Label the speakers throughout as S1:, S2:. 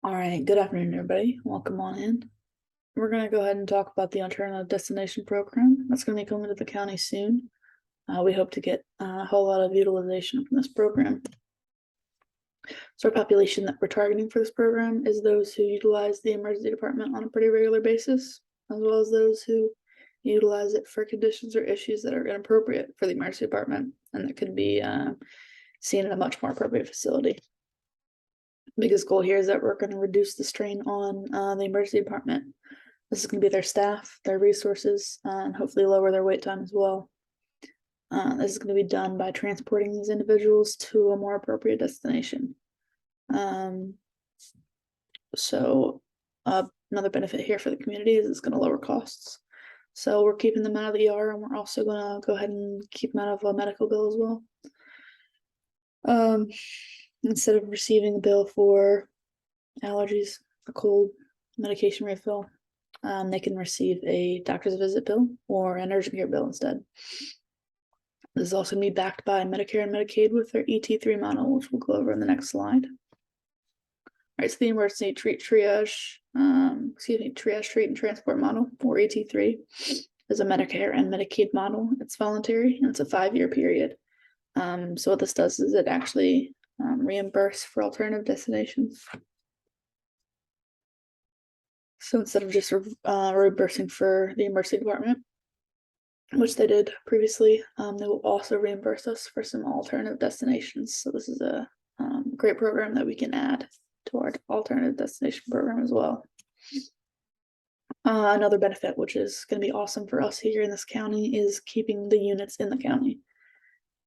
S1: All right, good afternoon, everybody. Welcome on in. We're going to go ahead and talk about the alternative destination program that's going to be coming to the county soon. We hope to get a whole lot of utilization from this program. So our population that we're targeting for this program is those who utilize the emergency department on a pretty regular basis, as well as those who utilize it for conditions or issues that are inappropriate for the emergency department and that could be seen in a much more appropriate facility. Biggest goal here is that we're going to reduce the strain on the emergency department. This is going to be their staff, their resources, and hopefully lower their wait time as well. This is going to be done by transporting these individuals to a more appropriate destination. So another benefit here for the community is it's going to lower costs. So we're keeping them out of the ER, and we're also going to go ahead and keep them out of a medical bill as well. Instead of receiving a bill for allergies, a cold, medication refill, they can receive a doctor's visit bill or an urgent care bill instead. This is also going to be backed by Medicare and Medicaid with their ET3 model, which we'll go over in the next slide. All right, so the emergency triage, treat and transport model, or ET3, is a Medicare and Medicaid model. It's voluntary and it's a 5-year period. So what this does is it actually reimburse for alternative destinations. So instead of just reimbursing for the emergency department, which they did previously, they will also reimburse us for some alternative destinations. So this is a great program that we can add to our alternative destination program as well. Another benefit, which is going to be awesome for us here in this county, is keeping the units in the county.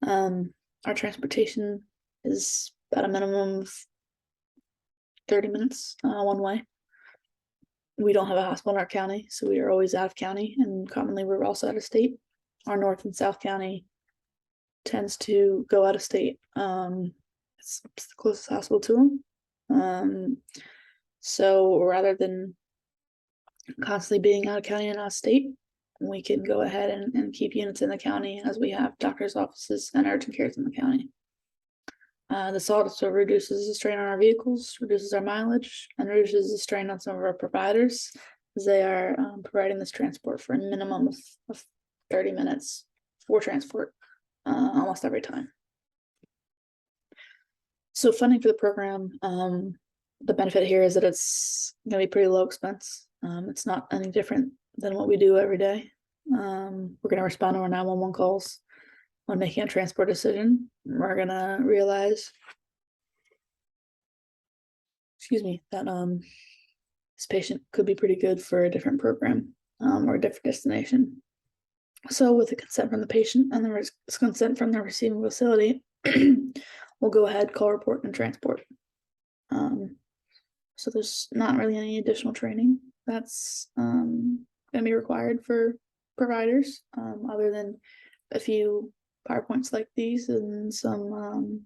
S1: Our transportation is about a minimum of 30 minutes one way. We don't have a hospital in our county, so we are always out of county, and commonly we're also out of state. Our North and South County tends to go out of state. It's the closest hospital to them. So rather than constantly being out of county and out of state, we can go ahead and keep units in the county as we have doctor's offices and urgent cares in the county. This also reduces the strain on our vehicles, reduces our mileage, and reduces the strain on some of our providers, as they are providing this transport for a minimum of 30 minutes for transport almost every time. So funding for the program, the benefit here is that it's going to be pretty low expense. It's not any different than what we do every day. We're going to respond to our 911 calls when making a transport decision. We're going to realize, that this patient could be pretty good for a different program or a different destination. So with the consent from the patient and the consent from the receiving facility, we'll go ahead, call, report, and transport. So there's not really any additional training that's going to be required for providers, other than a few PowerPoints like these and some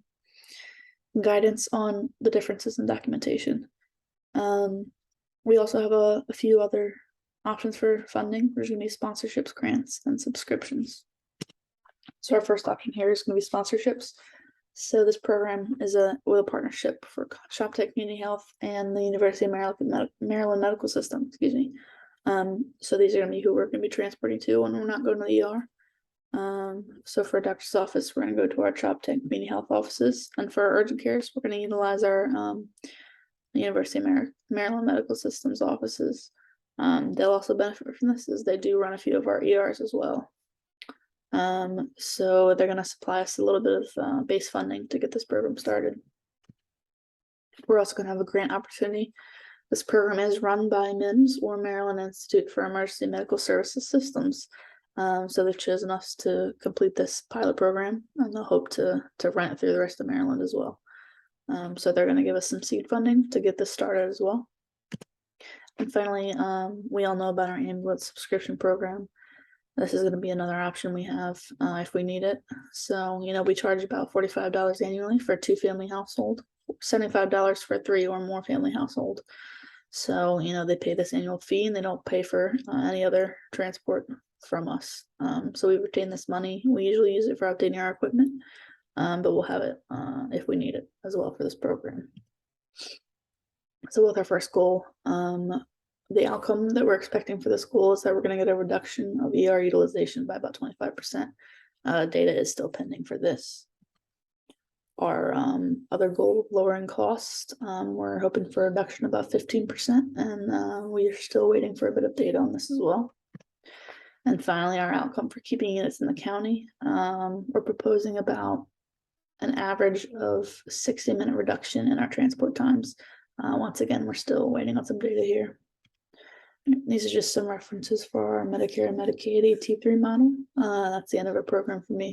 S1: guidance on the differences in documentation. We also have a few other options for funding. There's going to be sponsorships, grants, and subscriptions. So our first option here is going to be sponsorships. So this program is with a partnership for Shoptech Community Health and the University of Maryland Medical System. So these are going to be who we're going to be transporting to when we're not going to the ER. So for a doctor's office, we're going to go to our Shoptech Community Health offices, and for our urgent cares, we're going to utilize our University of Maryland Medical System's offices. They'll also benefit from this, as they do run a few of our ERs as well. So they're going to supply us a little bit of base funding to get this program started. We're also going to have a grant opportunity. This program is run by MIMS, or Maryland Institute for Emergency Medical Services Systems. So they've chosen us to complete this pilot program, and they'll hope to run it through the rest of Maryland as well. So they're going to give us some seed funding to get this started as well. And finally, we all know about our ambulance subscription program. This is going to be another option we have if we need it. So, we charge about $45 annually for a 2-family household, $75 for a 3 or more family household. So, they pay this annual fee, and they don't pay for any other transport from us. So we retain this money. We usually use it for updating our equipment, but we'll have it if we need it as well for this program. So with our first goal, the outcome that we're expecting for the school is that we're gonna get a reduction of ER utilization by about 25%. Data is still pending for this. Our other goal, lowering cost, we're hoping for a reduction of about 15%, and we are still waiting for a bit of data on this as well. And finally, our outcome for keeping units in the county, we're proposing about an average of 60-minute reduction in our transport times. Once again, we're still waiting on some data here. These are just some references for our Medicare and Medicaid AT3 model. That's the end of our program for me.